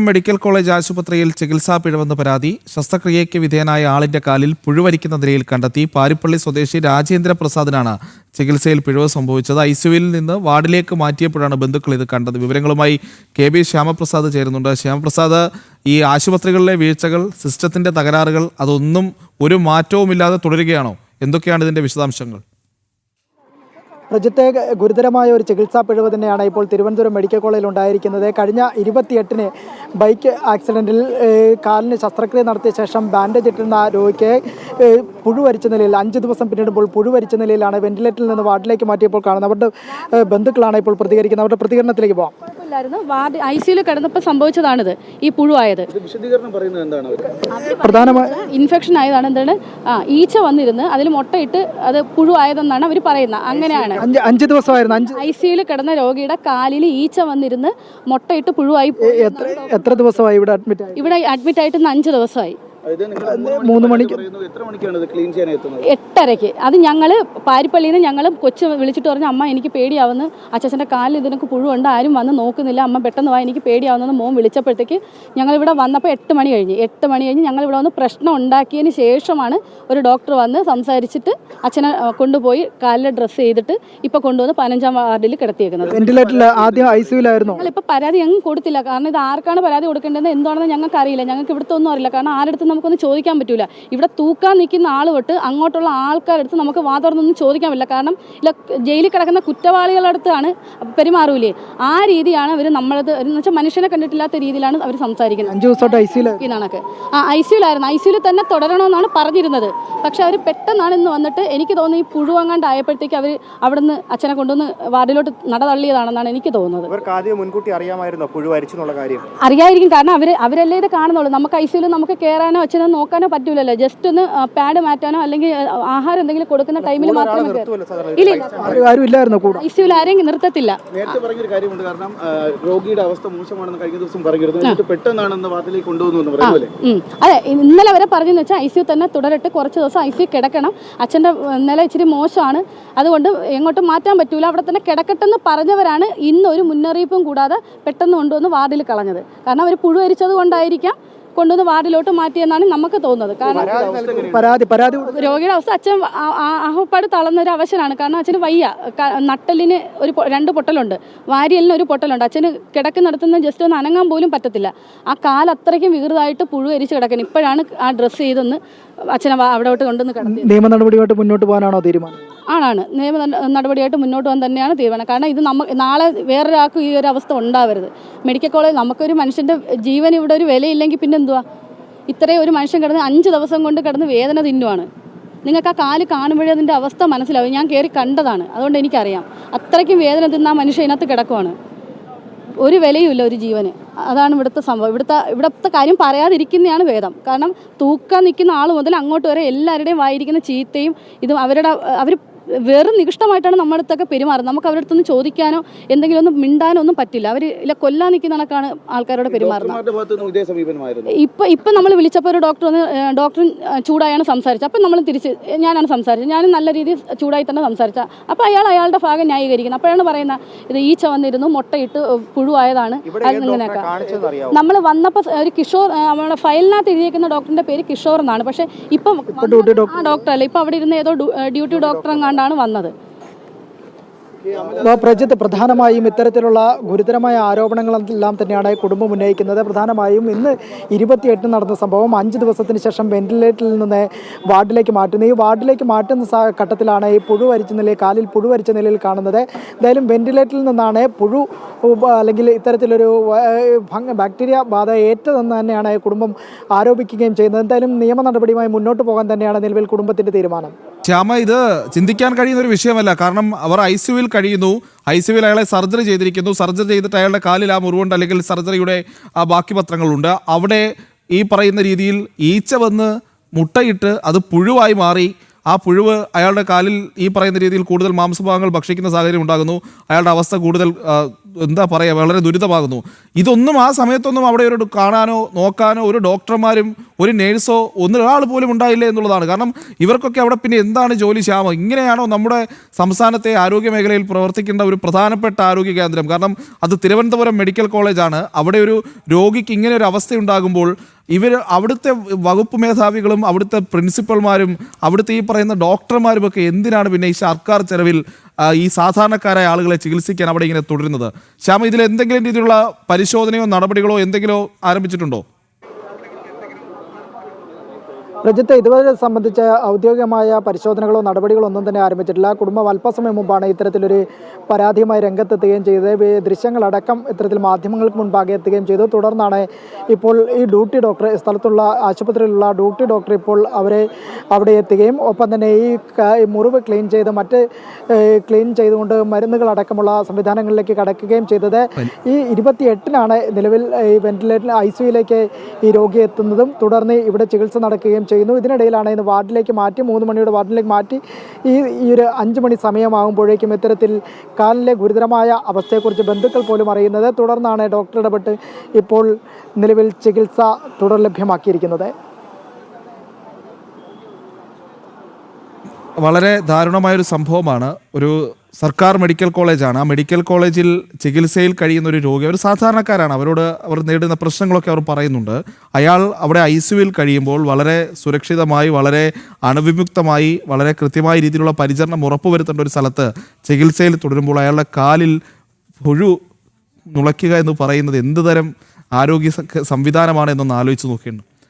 Medical college ആശുപത്രിയിൽ ചികിത്സാ പിഴവെന്ന് പരാതി. ശസ്ത്രക്രിയയ്ക്ക് വിധേയനായ ആളിന്റെ കാലിൽ പുഴുവരിക്കുന്ന നിലയിൽ കണ്ടെത്തി. പാരിപ്പള്ളി സ്വദേശി രാജേന്ദ്ര പ്രസാദിനാണ് ചികിത്സയിൽ പിഴവ് സംഭവിച്ചത്. ഐസിയുവിൽ നിന്ന് വാർഡിലേക്ക് മാറ്റിയപ്പോഴാണ് ബന്ധുക്കൾ ഇത് കണ്ടത്. വിവരങ്ങളുമായി KB ശ്യാമപ്രസാദ് ചേരുന്നുണ്ട്. ശ്യാമപ്രസാദ്, ഈ ആശുപത്രികളിലെ വീഴ്ചകൾ, സിസ്റ്റത്തിന്റെ തകരാറുകൾ, അതൊന്നും ഒരു മാറ്റവുമില്ലാതെ തുടരുകയാണോ? എന്തൊക്കെയാണ് ഇതിന്റെ വിശദാംശങ്ങൾ? പ്രജിത്തെ, ഗുരുതരമായ ഒരു ചികിത്സാ പിഴവ് തന്നെയാണ് ഇപ്പോൾ തിരുവനന്തപുരം മെഡിക്കൽ കോളേജിൽ ഉണ്ടായിരിക്കുന്നത്. കഴിഞ്ഞ 28-ന് ബൈക്ക് ആക്സിഡൻറ്റിൽ കാലിന് ശസ്ത്രക്രിയ നടത്തിയ ശേഷം ബാൻഡേജ് ഇട്ടിരുന്ന രോഗിക്ക് പുഴുവരിച്ച നിലയിൽ 5 ദിവസം പിന്നിടുമ്പോൾ പുഴുവരിച്ച നിലയിലാണ് വെന്റിലേറ്ററിൽ നിന്ന് വാർഡിലേക്ക് മാറ്റിയപ്പോൾ കാണുന്നത്. അവരുടെ ബന്ധുക്കളാണ് ഇപ്പോൾ പ്രതികരിക്കുന്നത്. അവരുടെ പ്രതികരണത്തിലേക്ക് പോകാം. വാർഡ് ICUയിൽ കിടന്നപ്പോൾ സംഭവിച്ചതാണിത്, ഈ പുഴുവായത്. പ്രധാനമായി ഇൻഫെക്ഷൻ ആയതാണ്. എന്താണ്, ഈച്ച വന്നിരുന്ന് അതിൽ മുട്ടയിട്ട് അത് പുഴുവായതെന്നാണ് അവർ പറയുന്നത്. അങ്ങനെയാണ് 5 ദിവസമായിരുന്നു. ICUയിൽ കിടന്ന രോഗിയുടെ കാലിൽ ഈച്ച വന്നിരുന്ന് മുട്ടയിട്ട് പുഴുവായി. എത്ര ദിവസമായി ഇവിടെ അഡ്മിറ്റ് ആയിട്ട് 5 ദിവസമായി. 3 മണിക്ക് 8:30. അത് ഞങ്ങൾ പാരിപ്പള്ളിയിൽ നിന്ന് ഞങ്ങൾ കൊച്ചു വിളിച്ചിട്ട് പറഞ്ഞു, അമ്മ എനിക്ക് പേടിയാവുന്നു, അച്ഛൻ്റെ കാലിൽ ഇതിനൊക്കെ പുഴുവുണ്ട്, ആരും വന്ന് നോക്കുന്നില്ല, അമ്മ പെട്ടെന്ന് വാ, എനിക്ക് പേടിയാവുന്നെന്ന് മോൻ വിളിച്ചപ്പോഴത്തേക്ക് ഞങ്ങളിവിടെ വന്നപ്പോൾ 8 മണി കഴിഞ്ഞ് ഞങ്ങളിവിടെ വന്ന് പ്രശ്നം ഉണ്ടാക്കിയതിന് ശേഷമാണ് ഒരു ഡോക്ടർ വന്ന് സംസാരിച്ചിട്ട് അച്ഛനെ കൊണ്ടുപോയി കാലിൽ ഡ്രസ്സ് ചെയ്തിട്ട് ഇപ്പോൾ കൊണ്ടുവന്ന് 15-ാം വാർഡിൽ കിടത്തിയേക്കുന്നത്. വെന്റിലേറ്ററിൽ ആദ്യം ICUയിലായിരുന്നു. ഞങ്ങളിപ്പോൾ പരാതി ഞങ്ങൾ കൊടുത്തില്ല. കാരണം ഇത് ആർക്കാണ് പരാതി കൊടുക്കേണ്ടത് എന്താണെന്ന് ഞങ്ങൾക്ക് അറിയില്ല. ഞങ്ങൾക്ക് ഇവിടുത്തെ ഒന്നും അറിയില്ല. കാരണം ആരുടെ നമുക്കൊന്നും ചോദിക്കാൻ പറ്റൂല. ഇവിടെ തൂക്കാൻ നിൽക്കുന്ന ആൾ തൊട്ട് അങ്ങോട്ടുള്ള ആൾക്കാരെടുത്ത് നമുക്ക് വാതുറന്നൊന്നും ചോദിക്കാൻ പറ്റില്ല. കാരണം ഇല്ല, ജയിലിൽ കിടക്കുന്ന കുറ്റവാളികളുടെ അടുത്താണ് പെരുമാറൂലേ, ആ രീതിയാണ് അവർ നമ്മളത് എന്ന് വെച്ചാൽ മനുഷ്യനെ കണ്ടിട്ടില്ലാത്ത രീതിയിലാണ് അവർ സംസാരിക്കുന്നത്. 5 ദിവസമായിട്ട് ICUയിലായിരുന്നു. ICUയിൽ തന്നെ തുടരണമെന്നാണ് പറഞ്ഞിരുന്നത്. പക്ഷെ അവർ പെട്ടെന്നാണ് ഇന്ന് വന്നിട്ട്, എനിക്ക് തോന്നുന്നു ഈ പുഴുവങ്ങാണ്ട് ആയപ്പോഴത്തേക്ക് അവർ അവിടുന്ന് അച്ഛനെ കൊണ്ടുവന്ന് വാർഡിലോട്ട് നടതള്ളിയതാണെന്നാണ് എനിക്ക് തോന്നുന്നത്. അറിയായിരിക്കും, കാരണം അവരല്ലേ ഇത് കാണുന്നുള്ളൂ. നമുക്ക് ICUയിൽ നമുക്ക് കയറാനോ അച്ഛനെ നോക്കാനോ പറ്റൂലല്ലോ. ജസ്റ്റ് ഒന്ന് പാഡ് മാറ്റാനോ അല്ലെങ്കിൽ ആഹാരം എന്തെങ്കിലും കൊടുക്കുന്ന ടൈമിൽ മാത്രമേ ICUയിൽ ആരെയും നിർത്തത്തില്ല. അതെ, ഇന്നലെ വരെ പറഞ്ഞെന്ന് വെച്ചാൽ ICU തന്നെ തുടരട്ടെ, കുറച്ച് ദിവസം ICU കിടക്കണം, അച്ഛൻ്റെ നില ഇച്ചിരി മോശമാണ്, അതുകൊണ്ട് എങ്ങോട്ടും മാറ്റാൻ പറ്റൂല, അവിടെ തന്നെ കിടക്കട്ടെന്ന് പറഞ്ഞവരാണ് ഇന്ന് ഒരു മുന്നറിയിപ്പും കൂടാതെ പെട്ടെന്ന് കൊണ്ടുവന്ന് വാർഡിൽ കളഞ്ഞത്. കാരണം അവർ പുഴുവരിച്ചത് കൊണ്ടായിരിക്കാം കൊണ്ടുവന്ന് വാർഡിലോട്ട് മാറ്റിയെന്നാണ് നമുക്ക് തോന്നുന്നത്. കാരണം രോഗിയുടെ അവസ്ഥ, അച്ഛൻ ആഹപ്പാട് തളർന്ന ഒരു അവശനാണ്. കാരണം അച്ഛന് വയ്യ, നട്ടലിന് 2 പൊട്ടലുണ്ട്, വാരിയലിന് 1 പൊട്ടലുണ്ട്. അച്ഛന് കിടക്കുന്നിടത്തുനിന്ന് ജസ്റ്റ് ഒന്ന് അനങ്ങാൻ പോലും പറ്റത്തില്ല. ആ കാല് അത്രയ്ക്കും വികൃതമായിട്ട് പുഴുവരിച്ച് കിടക്കണം. ഇപ്പോഴാണ് ആ ഡ്രസ്സ് ചെയ്തൊന്ന് അച്ഛനെ അവിടോട്ട് കൊണ്ടുവന്ന് കിടത്തി. നിയമ നടപടിയായിട്ട് മുന്നോട്ട് പോകാനാണോ തീരുമാനം? ആണ്, നിയമ നടപടിയായിട്ട് മുന്നോട്ട് പോകാൻ തന്നെയാണ് തീരുമാനം. കാരണം ഇത് നാളെ വേറൊരാൾക്കും ഈ ഒരു അവസ്ഥ ഉണ്ടാവരുത്. മെഡിക്കൽ കോളേജ്, നമുക്കൊരു മനുഷ്യൻ്റെ ജീവൻ ഇവിടെ ഒരു വിലയില്ലെങ്കിൽ പിന്നെ എന്തുവാ? ഇത്രയും ഒരു മനുഷ്യൻ കിടന്ന് 5 ദിവസം കൊണ്ട് കിടന്ന് വേദന തിന്നുവാണ്. നിങ്ങൾക്ക് ആ കാല് കാണുമ്പോഴേ അതിൻ്റെ അവസ്ഥ മനസ്സിലാവും. ഞാൻ കയറി കണ്ടതാണ്, അതുകൊണ്ട് എനിക്കറിയാം. അത്രയ്ക്കും വേദന തിന്ന ആ മനുഷ്യൻ ഇതിനകത്ത് കിടക്കുവാണ്. ഒരു വിലയുമില്ല ഒരു ജീവന്. അതാണ് ഇവിടുത്തെ സംഭവം. ഇവിടുത്തെ കാര്യം പറയാതിരിക്കുന്നതാണ് ഭേദം. കാരണം തൂക്കാൻ നിൽക്കുന്ന ആൾ മുതൽ അങ്ങോട്ട് വരെ എല്ലാവരുടെയും വായിരിക്കുന്ന ചീത്തയും ഇതും അവർ വെറും നികൃഷ്ടമായിട്ടാണ് നമ്മുടെ അടുത്തൊക്കെ പെരുമാറുന്നത്. നമുക്ക് അവരുടെ അടുത്തൊന്നും ചോദിക്കാനോ എന്തെങ്കിലും ഒന്നും മിണ്ടാനോ ഒന്നും പറ്റില്ല. അവർ ഇല്ല, കൊല്ലാൻ നിൽക്കുന്ന കണക്കാണ് ആൾക്കാരോട് പെരുമാറുന്നത്. ഇപ്പം നമ്മൾ വിളിച്ചപ്പോൾ ഒരു ഡോക്ടർ ചൂടായാണ് സംസാരിച്ചത്. അപ്പം നമ്മൾ ഞാനാണ് സംസാരിച്ചത്. ഞാനും നല്ല രീതിയിൽ ചൂടായി തന്നെ സംസാരിച്ചത്. അപ്പോൾ അയാളുടെ ഭാഗം ന്യായീകരിക്കുന്നത്. അപ്പോഴാണ് പറയുന്നത് ഇത് ഈച്ച വന്നിരുന്നു, മുട്ടയിട്ട് പുഴുവായതാണ്. ഇങ്ങനെയൊക്കെ നമ്മൾ വന്നപ്പോൾ ഒരു കിഷോർ, നമ്മുടെ ഫയലിനകത്ത് എഴുതിയേക്കുന്ന ഡോക്ടറിന്റെ പേര് കിഷോർ എന്നാണ്. പക്ഷേ ഇപ്പം ഡോക്ടർ അല്ല, ഇപ്പം അവിടെ ഇരുന്ന് ഏതോ ഡ്യൂട്ടി ഡോക്ടർ എങ്ങാണ്ടാണ് വന്നത്. പ്രജിത്ത്, പ്രധാനമായും ഇത്തരത്തിലുള്ള ഗുരുതരമായ ആരോപണങ്ങളെല്ലാം തന്നെയാണ് കുടുംബം ഉന്നയിക്കുന്നത്. പ്രധാനമായും ഇന്ന് 28 നടന്ന സംഭവം 5 ദിവസത്തിന് ശേഷം വെന്റിലേറ്ററിൽ നിന്ന് വാർഡിലേക്ക് മാറ്റുന്നു. ഈ വാർഡിലേക്ക് മാറ്റുന്ന ഘട്ടത്തിലാണ് ഈ കാലിൽ പുഴുവരിച്ച നിലയിൽ കാണുന്നത്. എന്തായാലും വെന്റിലേറ്ററിൽ നിന്നാണ് പുഴു അല്ലെങ്കിൽ ഇത്തരത്തിലൊരു ബാക്ടീരിയ ബാധ ഏറ്റതെന്ന് തന്നെയാണ് കുടുംബം ആരോപിക്കുകയും ചെയ്യുന്നത്. എന്തായാലും നിയമ നടപടിയുമായി മുന്നോട്ട് പോകാൻ തന്നെയാണ് നിലവിൽ കുടുംബത്തിൻ്റെ തീരുമാനം. ശ്യാമ, ഇത് ചിന്തിക്കാൻ കഴിയുന്ന ഒരു വിഷയമല്ല. കാരണം അവർ ICUയിൽ കഴിയുന്നു, ICUയിൽ അയാളെ സർജറി ചെയ്തിരിക്കുന്നു, സർജറി ചെയ്തിട്ട് അയാളുടെ കാലിൽ ആ മുറിവുണ്ട്, അല്ലെങ്കിൽ സർജറിയുടെ ആ ബാക്കി പത്രങ്ങളുണ്ട്. അവിടെ ഈ പറയുന്ന രീതിയിൽ ഈച്ച വന്ന് മുട്ടയിട്ട് അത് പുഴുവായി മാറി. ആ പുഴുവ് അയാളുടെ കാലിൽ ഈ പറയുന്ന രീതിയിൽ കൂടുതൽ മാംസഭാഗങ്ങൾ ഭക്ഷിക്കുന്ന സാഹചര്യം ഉണ്ടാകുന്നു. അയാളുടെ അവസ്ഥ കൂടുതൽ എന്താ പറയുക, വളരെ ദുരിതമാകുന്നു. ഇതൊന്നും ആ സമയത്തൊന്നും അവിടെ ഒരു കാണാനോ നോക്കാനോ ഒരു ഡോക്ടർമാരും ഒരു നേഴ്സോ ഒരാൾ പോലും ഉണ്ടായില്ല എന്നുള്ളതാണ്. കാരണം ഇവർക്കൊക്കെ അവിടെ പിന്നെ എന്താണ് ജോലി? ക്ഷാമം ഇങ്ങനെയാണോ നമ്മുടെ സംസ്ഥാനത്തെ ആരോഗ്യ മേഖലയിൽ പ്രവർത്തിക്കേണ്ട ഒരു പ്രധാനപ്പെട്ട ആരോഗ്യ കേന്ദ്രം? കാരണം അത് തിരുവനന്തപുരം മെഡിക്കൽ കോളേജാണ്. അവിടെ ഒരു രോഗിക്ക് ഇങ്ങനെ ഒരു അവസ്ഥയുണ്ടാകുമ്പോൾ അവിടുത്തെ വകുപ്പ് മേധാവികളും അവിടുത്തെ പ്രിൻസിപ്പൽമാരും അവിടുത്തെ ഈ പറയുന്ന ഡോക്ടർമാരും ഒക്കെ എന്തിനാണ് പിന്നെ ഈ സർക്കാർ ചെലവിൽ ഈ സാധാരണക്കാരായ ആളുകളെ ചികിത്സിക്കാൻ അവിടെ ഇങ്ങനെ തുടരുന്നത്? ശ്യാമ, ഇതിൽ എന്തെങ്കിലും രീതിയിലുള്ള പരിശോധനയോ നടപടികളോ എന്തെങ്കിലോ ആരംഭിച്ചിട്ടുണ്ടോ? പ്രജിത്ത്, ഇതുവരെ സംബന്ധിച്ച ഔദ്യോഗികമായ പരിശോധനകളോ നടപടികളോ ഒന്നും തന്നെ ആരംഭിച്ചിട്ടില്ല. കുടുംബം അല്പസമയം മുമ്പാണ് ഇത്തരത്തിലൊരു പരാതിയുമായി രംഗത്തെത്തുകയും ചെയ്തത്. ദൃശ്യങ്ങളടക്കം ഇത്തരത്തിൽ മാധ്യമങ്ങൾക്ക് മുൻപാകെ എത്തുകയും ചെയ്തു. തുടർന്നാണ് ഇപ്പോൾ ഈ ഡ്യൂട്ടി ഡോക്ടർ, സ്ഥലത്തുള്ള ആശുപത്രിയിലുള്ള ഡ്യൂട്ടി ഡോക്ടർ ഇപ്പോൾ അവിടെ എത്തുകയും ഒപ്പം തന്നെ ഈ മുറിവ് ക്ലീൻ ചെയ്തുകൊണ്ട് മരുന്നുകളടക്കമുള്ള സംവിധാനങ്ങളിലേക്ക് കടക്കുകയും ചെയ്തത്. ഈ 28-നാണ് നിലവിൽ ഈ വെന്റിലേറ്റർ ICUയിലേക്ക് ഈ രോഗി എത്തുന്നതും തുടർന്ന് ഇവിടെ ചികിത്സ നടക്കുകയും ചെയ്യുന്നു. ഇതിനിടയിലാണ് ഇന്ന് വാർഡിലേക്ക് മാറ്റി 3 മണിയുടെ വാർഡിലേക്ക് മാറ്റി ഈ ഒരു 5 മണി സമയമാകുമ്പോഴേക്കും ഇത്തരത്തിൽ കാലിലെ ഗുരുതരമായ അവസ്ഥയെക്കുറിച്ച് ബന്ധുക്കൾ പോലും അറിയുന്നത്. തുടർന്നാണ് ഡോക്ടർ ഇടപെട്ട് ഇപ്പോൾ നിലവിൽ ചികിത്സ തുടർ ലഭ്യമാക്കിയിരിക്കുന്നത്. വളരെ ദാരുണമായൊരു സംഭവമാണ്. ഒരു സർക്കാർ മെഡിക്കൽ കോളേജാണ്. ആ മെഡിക്കൽ കോളേജിൽ ചികിത്സയിൽ കഴിയുന്ന ഒരു രോഗി, അവർ സാധാരണക്കാരാണ്, അവർ നേരിടുന്ന പ്രശ്നങ്ങളൊക്കെ അവർ പറയുന്നുണ്ട്. അയാൾ അവിടെ ICUവിൽ കഴിയുമ്പോൾ വളരെ സുരക്ഷിതമായി, വളരെ അണുവിമുക്തമായി, വളരെ കൃത്യമായ രീതിയിലുള്ള പരിചരണം ഉറപ്പുവരുത്തേണ്ട ഒരു സ്ഥലത്ത് ചികിത്സയിൽ തുടരുമ്പോൾ അയാളുടെ കാലിൽ പുഴു നുളയ്ക്കുക എന്ന് പറയുന്നത് എന്ത് തരം ആരോഗ്യ സംവിധാനമാണ് എന്നൊന്ന് ആലോചിച്ച് നോക്കേണ്ടത്.